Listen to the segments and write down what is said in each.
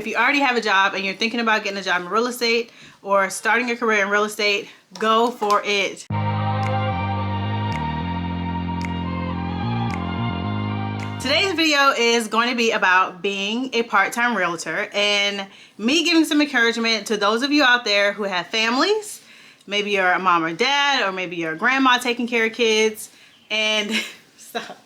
you already have a job and you're thinking about getting a job in real estate or starting a career in real estate, go for it. Today's video is going to be about being a part-time realtor and me giving some encouragement to those of you out there who have families. Maybe you're a mom or dad, or maybe you're a grandma taking care of kids, and stop.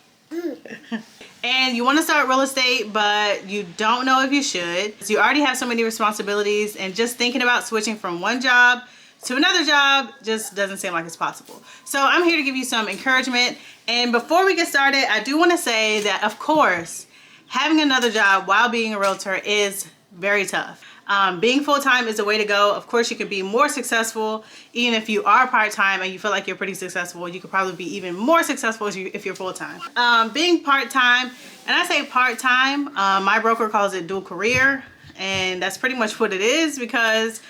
And you want to start real estate, but you don't know if you should. You already have so many responsibilities, and just thinking about switching from one job to another job just doesn't seem like it's possible. So I'm here to give you some encouragement. And before we get started, I do want to say that, of course, having another job while being a realtor is very tough. Being full-time is the way to go. Of course, you could be more successful. Even if you are part-time and you feel like you're pretty successful, you could probably be even more successful if you're full-time. Being part-time, and I say part-time, my broker calls it dual career, and that's pretty much what it is, because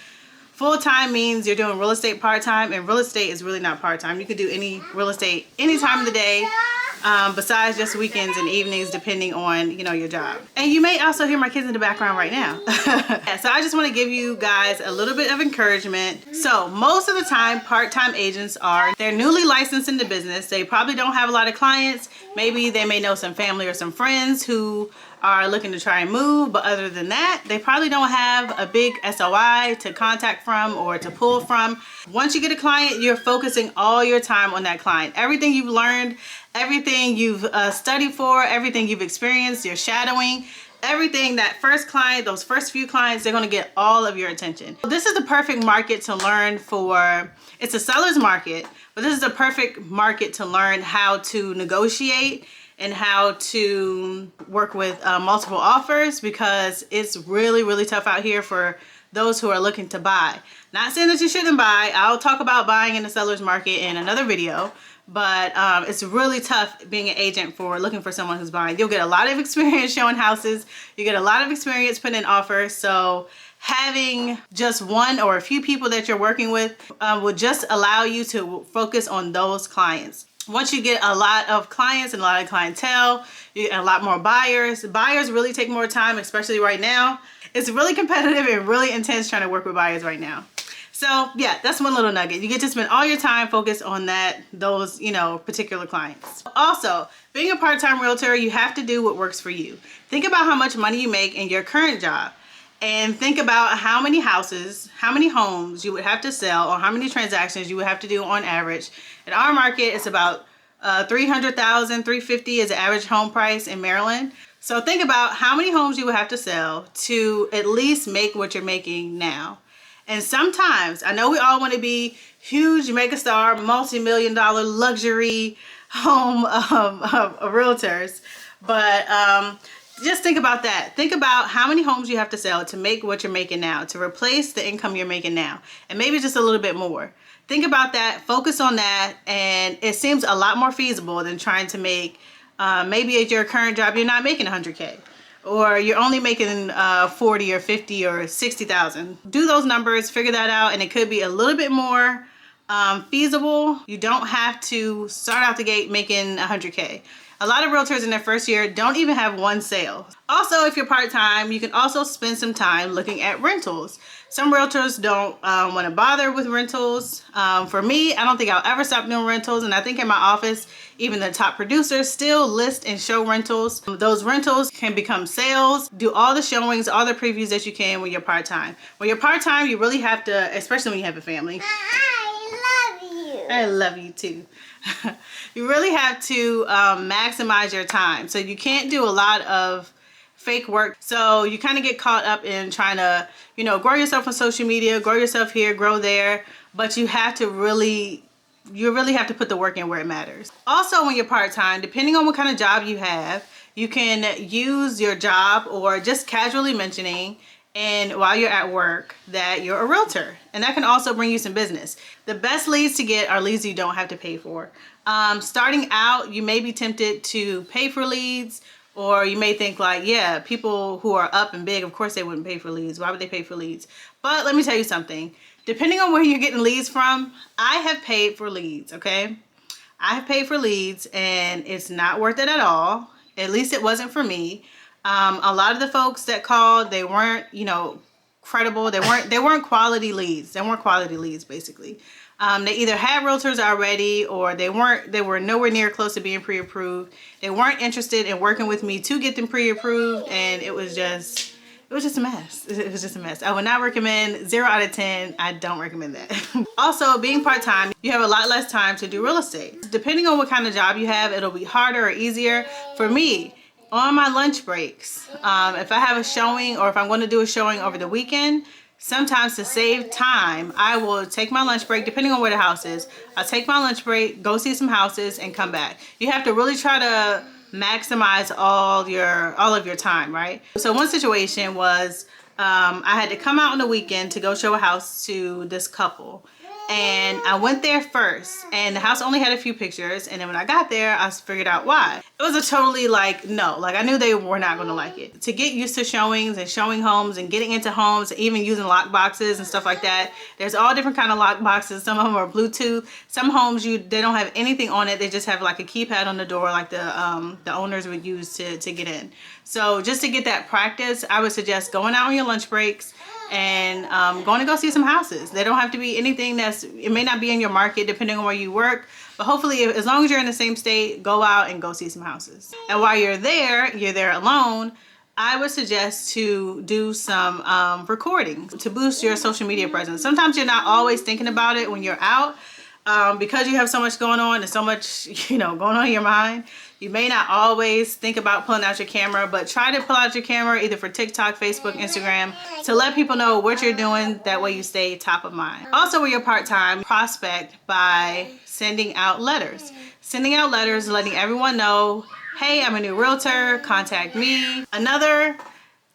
full-time means you're doing real estate part-time, and real estate is really not part-time. You could do any real estate any time of the day, besides just weekends and evenings, depending on, you know, your job. And you may also hear my kids in the background right now. Yeah, so I just want to give you guys a little bit of encouragement. So most of the time, part-time agents they're newly licensed in the business. They probably don't have a lot of clients. Maybe they may know some family or some friends who are looking to try and move, but other than that, they probably don't have a big SOI to contact from or to pull from. Once you get a client, you're focusing all your time on that client. Everything you've learned, everything you've studied for, everything you've experienced, you're shadowing, everything, that first client, those first few clients, they're gonna get all of your attention. This is the perfect market to learn for. It's a seller's market, but this is the perfect market to learn how to negotiate and how to work with multiple offers, because it's really tough out here for those who are looking to buy. Not saying that you shouldn't buy. I'll talk about buying in the seller's market in another video, but it's really tough being an agent for looking for someone who's buying. You'll get a lot of experience showing houses. You get a lot of experience putting in offers. So having just one or a few people that you're working with will just allow you to focus on those clients. Once you get a lot of clients and a lot of clientele, you get a lot more buyers. Buyers really take more time, especially right now. It's really competitive and really intense trying to work with buyers right now. So yeah, that's one little nugget. You get to spend all your time focused on those, you know, particular clients. Also, being a part-time realtor, you have to do what works for you. Think about how much money you make in your current job, and think about how many houses, how many homes you would have to sell, or how many transactions you would have to do on average. In our market, it's about $300,000, $350,000 is the average home price in Maryland. So think about how many homes you would have to sell to at least make what you're making now. And sometimes, I know we all want to be huge megastar, multi-million-dollar luxury home realtors, but just think about that. Think about how many homes you have to sell to make what you're making now, to replace the income you're making now, and maybe just a little bit more. Think about that, focus on that, and it seems a lot more feasible than trying to make, maybe at your current job, you're not making 100K, or you're only making 40 or 50 or 60,000. Do those numbers, figure that out, and it could be a little bit more feasible. You don't have to start out the gate making 100K. A lot of realtors in their first year don't even have one sale. Also, if you're part-time, you can also spend some time looking at rentals. Some realtors don't want to bother with rentals. For me, I don't think I'll ever stop doing rentals, and I think in my office, even the top producers still list and show rentals. Those rentals can become sales. Do all the showings, all the previews that you can when you're part-time. When you're part-time, you really have to, especially when you have a family. I love you. I love you too. You really have to maximize your time. So you can't do a lot of fake work. So you kind of get caught up in trying to, you know, grow yourself on social media, grow yourself here, grow there. But you have to really have to put the work in where it matters. Also, when you're part-time, depending on what kind of job you have, you can use your job or just casually mentioning and while you're at work that you're a realtor, and that can also bring you some business. The best leads to get are leads you don't have to pay for. Starting out, you may be tempted to pay for leads, or you may think like, yeah, people who are up and big, of course they wouldn't pay for leads. Why would they pay for leads? But let me tell you something. Depending on where you're getting leads from, I have paid for leads, okay? I have paid for leads, and it's not worth it at all. At least it wasn't for me. A lot of the folks that called, they weren't, you know, credible. They weren't quality leads. They weren't quality leads, basically. They either had realtors already, or they were nowhere near close to being pre-approved. They weren't interested in working with me to get them pre-approved, and it was just a mess. It was just a mess. I would not recommend. 0 out of 10. I don't recommend that. Also, being part-time, you have a lot less time to do real estate. Depending on what kind of job you have, it'll be harder or easier. For me, on my lunch breaks, if I have a showing, or if I'm going to do a showing over the weekend, sometimes to save time, I will take my lunch break, depending on where the house is. I'll take my lunch break, go see some houses, and come back. You have to really try to maximize all of your time, right? So one situation was, I had to come out on the weekend to go show a house to this couple. And I went there first, and the house only had a few pictures, and then when I got there, I figured out why. It was a totally no, I knew they were not going to like it. To get used to showings and showing homes and getting into homes, even using lock boxes and stuff like that, there's all different kind of lock boxes. Some of them are Bluetooth. Some homes, they don't have anything on it. They just have like a keypad on the door, like the owners would use to get in. So just to get that practice, I would suggest going out on your lunch breaks and going to go see some houses. They don't have to be anything it may not be in your market depending on where you work, but hopefully as long as you're in the same state, go out and go see some houses. And while you're there alone, I would suggest to do some recordings to boost your social media presence. Sometimes you're not always thinking about it when you're out, because you have so much going on and so much, going on in your mind. You may not always think about pulling out your camera, but try to pull out your camera either for TikTok, Facebook, Instagram, to let people know what you're doing. That way you stay top of mind. Also, when you're part-time, prospect by sending out letters. Sending out letters, letting everyone know, hey, I'm a new realtor, contact me. Another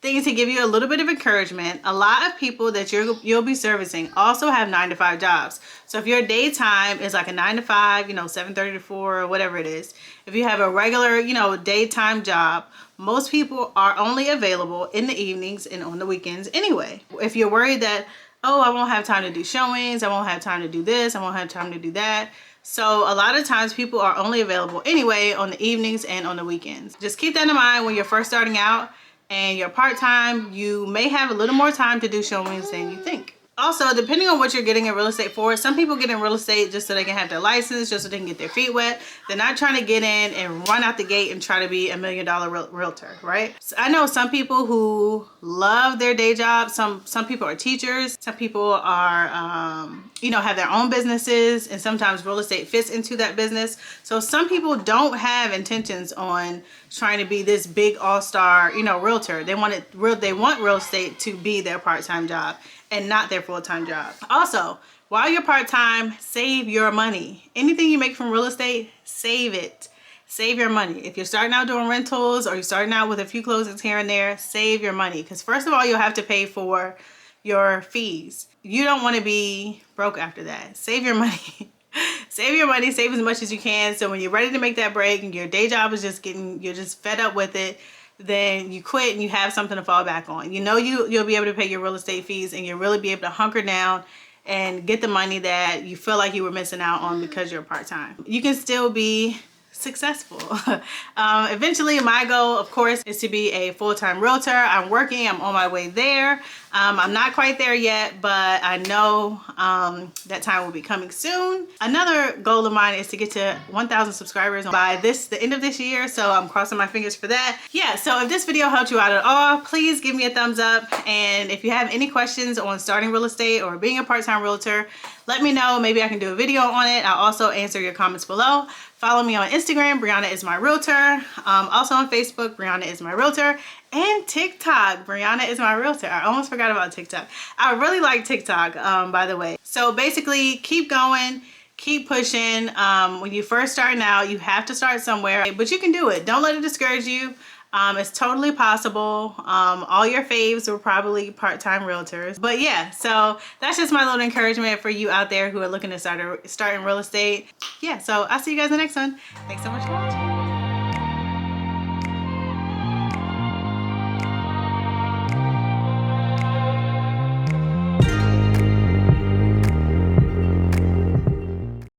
thing to give you a little bit of encouragement, a lot of people that you'll be servicing also have 9-to-5 jobs. So if your daytime is like a 9-to-5, 7:30 to 4 or whatever it is, if you have a regular, daytime job, most people are only available in the evenings and on the weekends anyway. If you're worried that, oh, I won't have time to do showings, I won't have time to do this, I won't have time to do that. So a lot of times people are only available anyway on the evenings and on the weekends. Just keep that in mind when you're first starting out and you're part-time. You may have a little more time to do showings than you think. Also, depending on what you're getting in real estate for, some people get in real estate just so they can have their license, just so they can get their feet wet. They're not trying to get in and run out the gate and try to be $1 million realtor, right? So I know some people who love their day job. Some people are teachers. Some people are, have their own businesses, and sometimes real estate fits into that business. So some people don't have intentions on trying to be this big all-star, realtor. They want real estate to be their part-time job and not their full-time job. Also, while you're part-time, save your money. Anything you make from real estate, save it. Save your money. If you're starting out doing rentals, or you're starting out with a few closings here and there, save your money. Because first of all, you'll have to pay for your fees. You don't want to be broke after that. Save your money. Save your money, save as much as you can. So when you're ready to make that break and your day job is you're just fed up with it, then you quit and you have something to fall back on. You'll be able to pay your real estate fees, and you'll really be able to hunker down and get the money that you feel like you were missing out on because you're part-time. You can still be successful. Eventually, my goal, of course, is to be a full-time realtor. I'm on my way there. I'm not quite there yet, but I know that time will be coming soon. Another goal of mine is to get to 1,000 subscribers by the end of this year, so I'm crossing my fingers for that. Yeah, so if this video helped you out at all, please give me a thumbs up, and if you have any questions on starting real estate or being a part-time realtor, let me know. Maybe I can do a video on it. I'll also answer your comments below. Follow me on Instagram, Brianna is my realtor. Also on Facebook, Brianna is my realtor. And TikTok, Brianna is my realtor. I almost forgot about TikTok. I really like TikTok, by the way. So basically, keep going, keep pushing. When you first starting out, you have to start somewhere, but you can do it. Don't let it discourage you. It's totally possible. All your faves were probably part-time realtors. But yeah, so that's just my little encouragement for you out there who are looking to start in real estate. Yeah, so I'll see you guys in the next one. Thanks so much for watching.